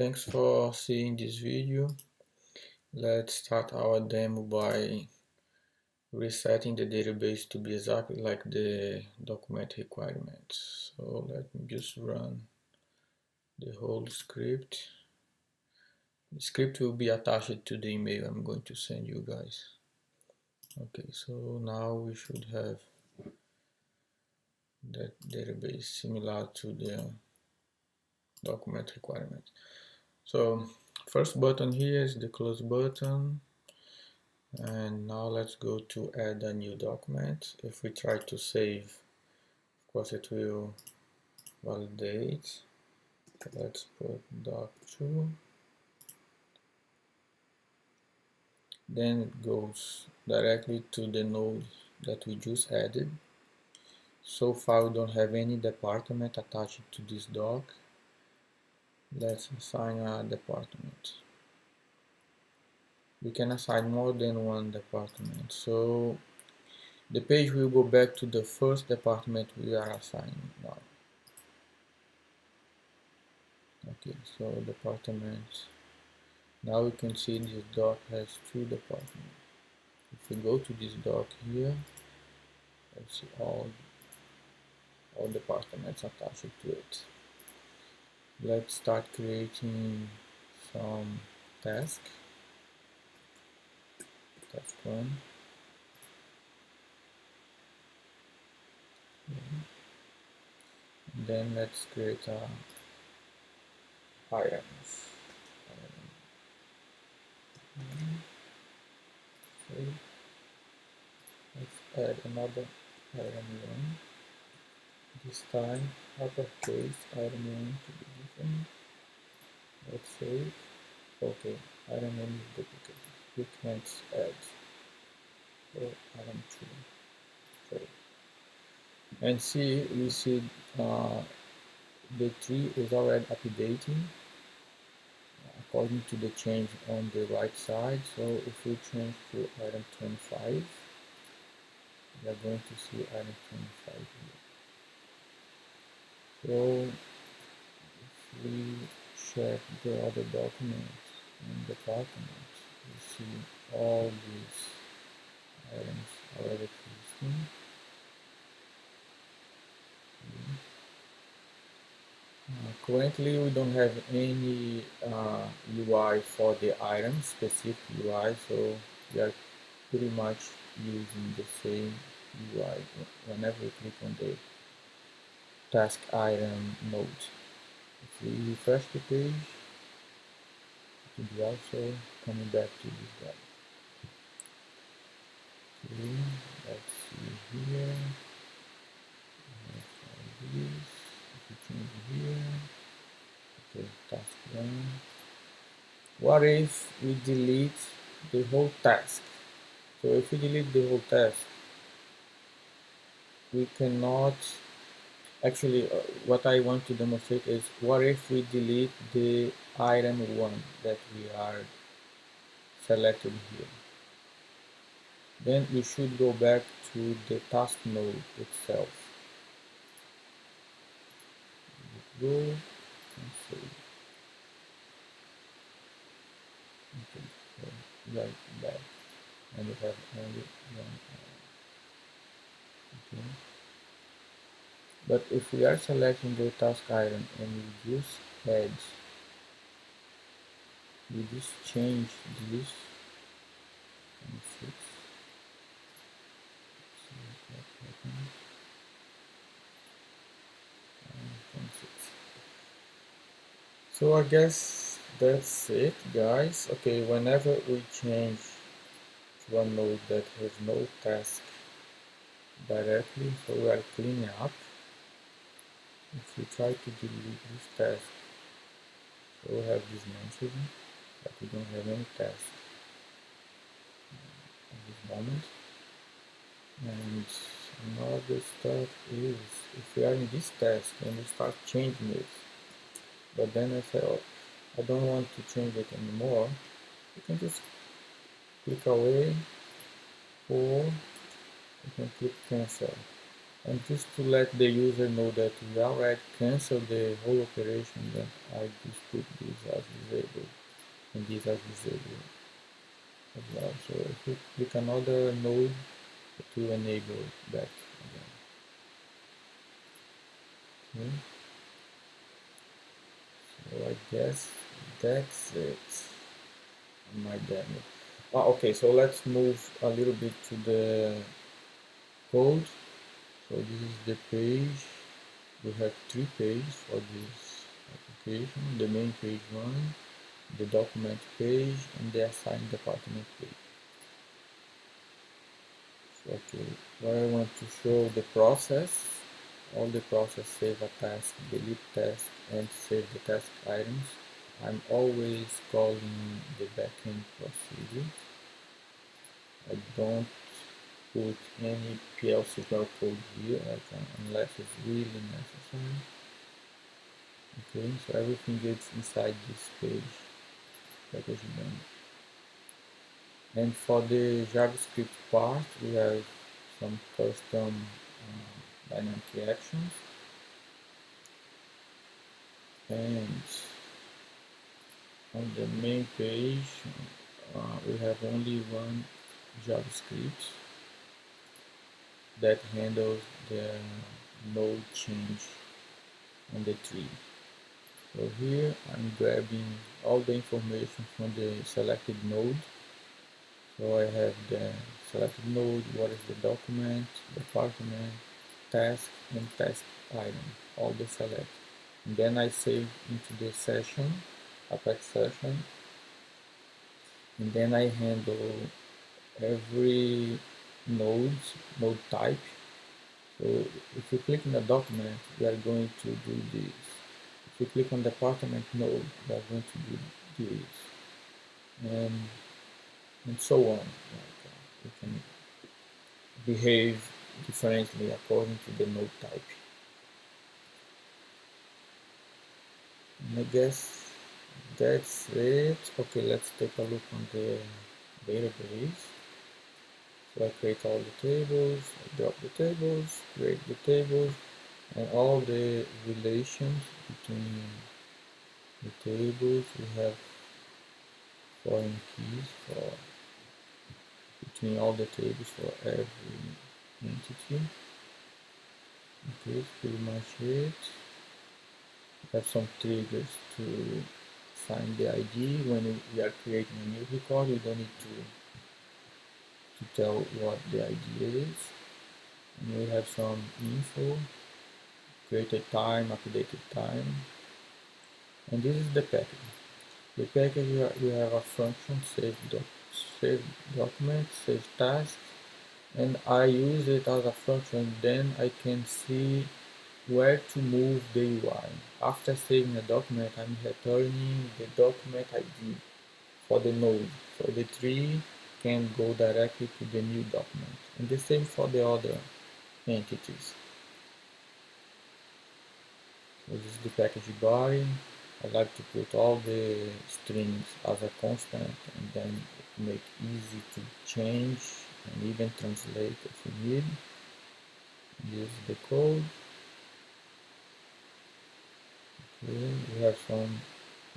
Thanks for seeing this video. Let's start our demo by resetting the database to be exactly like the document requirements. So let me just run the whole script. The script will be attached to the email I'm going to send you guys. Okay, so now we should have that database similar to the document requirements. So first button here is the close button. And now let's go to add a new document. If we try to save, of course it will validate. Let's put doc2. Then it goes directly to the node that we just added. So far we don't have any department attached to this doc. Let's assign a department. We can assign more than one department. So the page will go back to the first department we are assigning now. Okay, so departments. Now we can see this doc has two departments. If we go to this doc here, let's see all departments attached to it. Let's start creating some task. Task 1. And then let's create a items. Okay. Let's add another item 1. This time uppercase item 1 to be different. Let's save. Okay, item 1 is duplicated. We can't add. So item 2. Okay. And see, we see the tree is already updating according to the change on the right side. So if we change to item 25, we are going to see item 25 here. So if we check the other documents and departments, we see all these items already existing. Currently we don't have any UI for the item, specific UI, so we are pretty much using the same UI whenever we click on the task item node. If we refresh the page, it will be also coming back to this guy. Okay, let's see here. Let's try this. If we change here, okay, task 1. What if we delete the whole task? So if we delete the whole task, we cannot actually what I want to demonstrate is what if we delete the item 1 that we are selected here. Then we should go back to the task node itself. Go and save. Okay, so right back, and we have only one item. Okay. But if we are selecting the task item and we just add, we just change this and fix. So I guess that's it, guys. Okay, whenever we change to a node that has no task directly, so we are cleaning up. If we try to delete this task, so we have this message that we don't have any task at this moment. And another stuff is if we are in this task and we start changing it, but then I say, oh, I don't want to change it anymore, you can just click away or you can click cancel. And just to let the user know that we already canceled the whole operation, then I just put this as and these are disabled as well. So if you click another node, it will enable that again. Okay. So I guess that's it on my demo. Okay, so let's move a little bit to the code. So this is the page. We have 3 pages for this application: the main page 1, the document page, and the assigned department page. So, okay, where I want to show the process, all the process: save a task, delete task, and save the task items. I'm always calling the backend procedure. I don't put any PL SQL code here, unless it's really necessary. Okay, so everything gets inside this page, package done. And for the JavaScript part, we have some custom dynamic actions. And on the main page, we have only one JavaScript that handles the node change on the tree. So here I'm grabbing all the information from the selected node. So I have the selected node, what is the document, department, task, and task item, all the select. And then I save into the session, Apex session, and then I handle every node type. So if you click on the document, we are going to do this. If you click on department node, we are going to do this, and so on. You can behave differently according to the node type. And I guess that's it. Okay, let's take a look on the database. So I create all the tables, I drop the tables, create the tables, and all the relations between the tables. We have foreign keys for between all the tables for every entity. Okay, that's pretty much it. We have some triggers to assign the ID. When we are creating a new record, we don't need to tell what the ID is. And we have some info, created time, updated time. And this is the package. The package, we have a function, save document, save task, and I use it as a function. Then I can see where to move the UI. After saving a document, I'm returning the document ID for the node, so the tree can go directly to the new document. And the same for the other entities. So this is the package body. I like to put all the strings as a constant, and then make easy to change and even translate if you need. This is the code. Okay, we have some.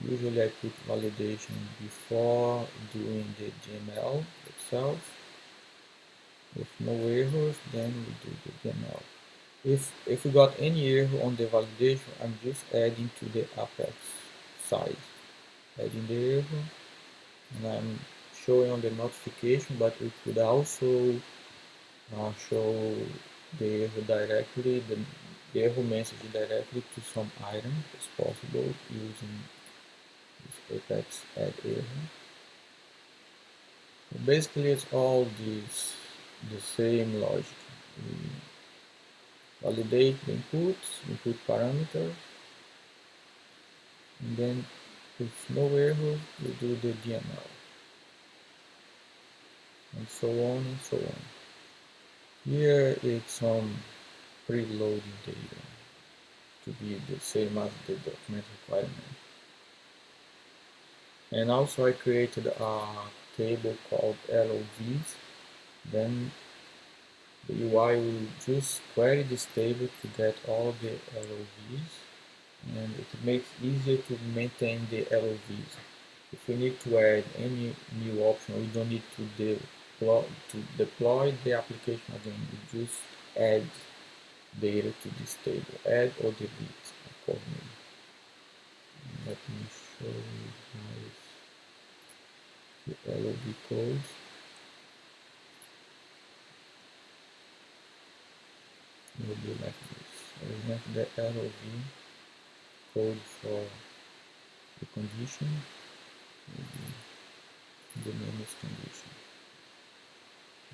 Usually I put validation before doing the DML itself. If no errors, then we do the DML. If we got any error on the validation, I'm just adding to the Apex side. Adding the error, and I'm showing on the notification, but we could also show the error directly, the error message directly to some item. It's possible using this Apex add error. So basically, it's all the same logic. We validate the input parameters, and then if no error, we do the DML, and so on and so on. Here it's some preloading data to be the same as the document requirement. And also I created a table called LOVs. Then the UI will just query this table to get all the LOVs, and it makes it easier to maintain the LOVs. If we need to add any new option, we don't need to deploy the application again. We just add data to this table, add or delete accordingly. Let me show you guys the LOD code. It will be like this. I will make the LOD code for the condition. Maybe the name is condition.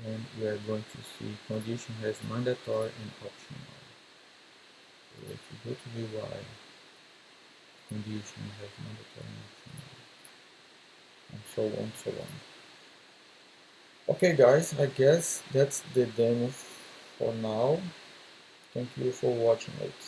And we are going to see condition has mandatory and optional. So if you go to VY, condition has mandatory and optional, and so on, so on. Okay guys, I guess that's the demo for now. Thank you for watching it.